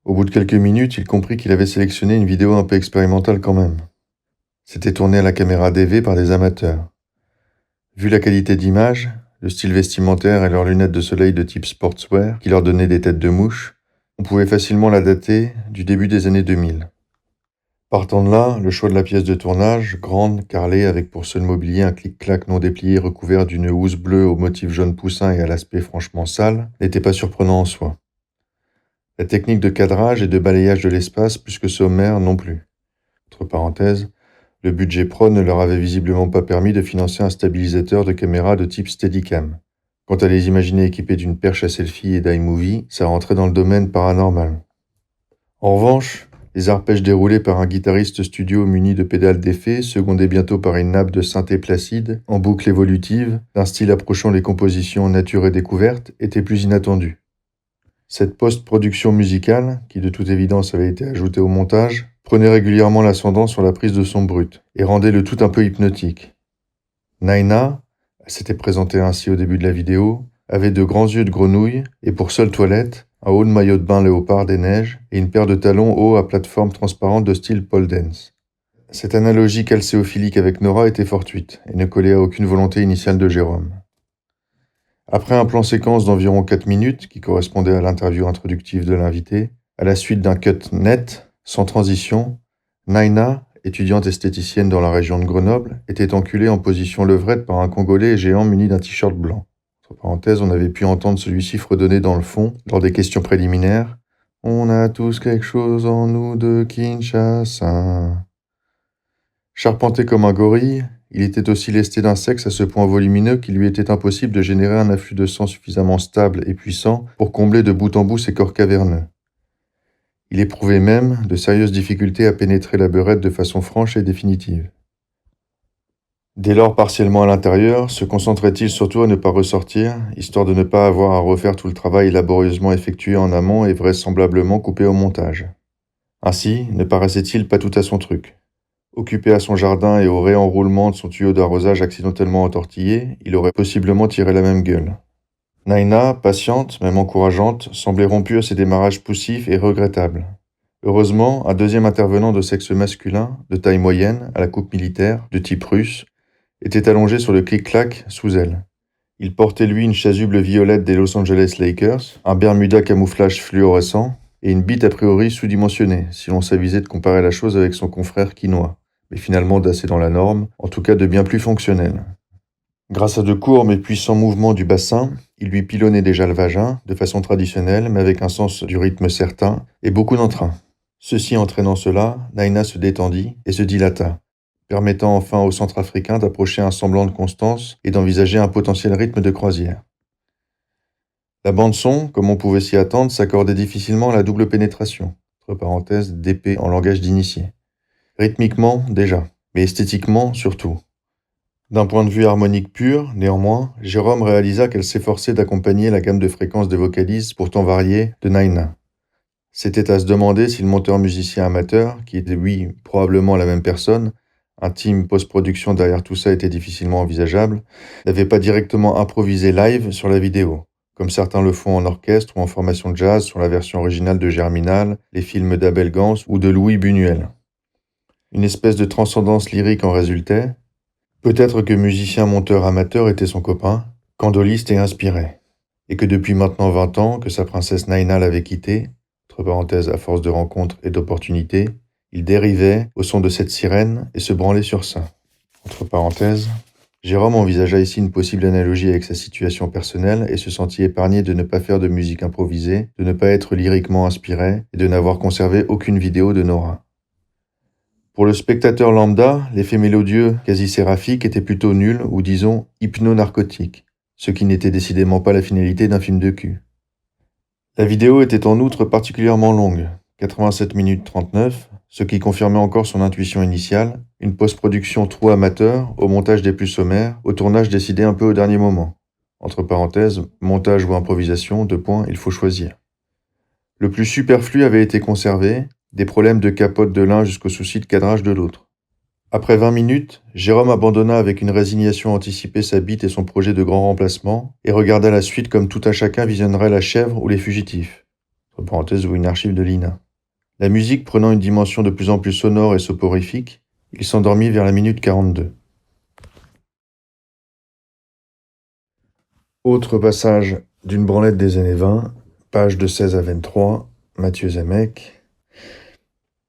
Au bout de quelques minutes, il comprit qu'il avait sélectionné une vidéo un peu expérimentale quand même. C'était tourné à la caméra DV par des amateurs. Vu la qualité d'image, le style vestimentaire et leurs lunettes de soleil de type sportswear qui leur donnaient des têtes de mouche, on pouvait facilement la dater du début des années 2000. Partant de là, le choix de la pièce de tournage, grande, carrelée, avec pour seul mobilier un clic-clac non déplié recouvert d'une housse bleue au motif jaune poussin et à l'aspect franchement sale, n'était pas surprenant en soi. La technique de cadrage et de balayage de l'espace plus que sommaire non plus. Entre parenthèses, le budget pro ne leur avait visiblement pas permis de financer un stabilisateur de caméra de type Steadicam. Quant à les imaginer équipés d'une perche à selfie et d'iMovie, ça rentrait dans le domaine paranormal. En revanche, les arpèges déroulés par un guitariste studio muni de pédales d'effet, secondés bientôt par une nappe de synthé placide, en boucle évolutive, d'un style approchant les compositions nature et découverte, étaient plus inattendus. Cette post-production musicale, qui de toute évidence avait été ajoutée au montage, prenait régulièrement l'ascendant sur la prise de son brut, et rendait le tout un peu hypnotique. Naina, elle s'était présentée ainsi au début de la vidéo, avait de grands yeux de grenouille, et pour seule toilette, un haut de maillot de bain léopard des neiges et une paire de talons hauts à plateforme transparente de style pole dance. Cette analogie calcéophilique avec Nora était fortuite et ne collait à aucune volonté initiale de Jérôme. Après un plan séquence d'environ 4 minutes, qui correspondait à l'interview introductive de l'invité, à la suite d'un cut net, sans transition, Naina, étudiante esthéticienne dans la région de Grenoble, était enculée en position levrette par un Congolais géant muni d'un t-shirt blanc. Entre parenthèses, on avait pu entendre celui-ci fredonner dans le fond, lors des questions préliminaires. « On a tous quelque chose en nous de Kinshasa. » Charpenté comme un gorille, il était aussi lesté d'un sexe à ce point volumineux qu'il lui était impossible de générer un afflux de sang suffisamment stable et puissant pour combler de bout en bout ses corps caverneux. Il éprouvait même de sérieuses difficultés à pénétrer la beurette de façon franche et définitive. Dès lors partiellement à l'intérieur, se concentrait-il surtout à ne pas ressortir, histoire de ne pas avoir à refaire tout le travail laborieusement effectué en amont et vraisemblablement coupé au montage. Ainsi, ne paraissait-il pas tout à son truc. Occupé à son jardin et au réenroulement de son tuyau d'arrosage accidentellement entortillé, il aurait possiblement tiré la même gueule. Naina, patiente, même encourageante, semblait rompue à ses démarrages poussifs et regrettables. Heureusement, un deuxième intervenant de sexe masculin, de taille moyenne, à la coupe militaire, de type russe, était allongé sur le clic-clac sous elle. Il portait lui une chasuble violette des Los Angeles Lakers, un bermuda camouflage fluorescent et une bite a priori sous-dimensionnée, si l'on s'avisait de comparer la chose avec son confrère quinois, mais finalement d'assez dans la norme, en tout cas de bien plus fonctionnel. Grâce à de courts mais puissants mouvements du bassin, il lui pilonnait déjà le vagin, de façon traditionnelle, mais avec un sens du rythme certain, et beaucoup d'entrain. Ceci entraînant cela, Naina se détendit et se dilata, permettant enfin au Centrafricain d'approcher un semblant de constance et d'envisager un potentiel rythme de croisière. La bande-son, comme on pouvait s'y attendre, s'accordait difficilement à la double pénétration, entre parenthèses DP en langage d'initié. Rythmiquement, déjà, mais esthétiquement, surtout. D'un point de vue harmonique pur, néanmoins, Jérôme réalisa qu'elle s'efforçait d'accompagner la gamme de fréquences de vocalises pourtant variées de Naina. C'était à se demander si le monteur-musicien amateur, qui était lui probablement la même personne, un team post-production derrière tout ça était difficilement envisageable, n'avait pas directement improvisé live sur la vidéo, comme certains le font en orchestre ou en formation de jazz sur la version originale de Germinal, les films d'Abel Gans ou de Louis Buñuel. Une espèce de transcendance lyrique en résultait. Peut-être que musicien-monteur amateur était son copain, candoliste et inspiré, et que depuis maintenant 20 ans que sa princesse Naina l'avait quitté, entre parenthèses à force de rencontres et d'opportunités, il dérivait au son de cette sirène et se branlait sur ça. Entre parenthèses, Jérôme envisagea ici une possible analogie avec sa situation personnelle et se sentit épargné de ne pas faire de musique improvisée, de ne pas être lyriquement inspiré et de n'avoir conservé aucune vidéo de Nora. Pour le spectateur lambda, l'effet mélodieux quasi séraphique était plutôt nul ou disons hypno-narcotique, ce qui n'était décidément pas la finalité d'un film de cul. La vidéo était en outre particulièrement longue, 87 minutes 39, ce qui confirmait encore son intuition initiale, une post-production trop amateur, au montage des plus sommaires, au tournage décidé un peu au dernier moment. Entre parenthèses, montage ou improvisation, il faut choisir. Le plus superflu avait été conservé, des problèmes de capote de l'un jusqu'au souci de cadrage de l'autre. Après 20 minutes, Jérôme abandonna avec une résignation anticipée sa bite et son projet de grand remplacement, et regarda la suite comme tout un chacun visionnerait La Chèvre ou Les Fugitifs. entre parenthèses ou une archive de l'INA. La musique prenant une dimension de plus en plus sonore et soporifique, il s'endormit vers la minute 42. Autre passage d'une branlette des années 20, page de 16 à 23, Mathieu Zemek.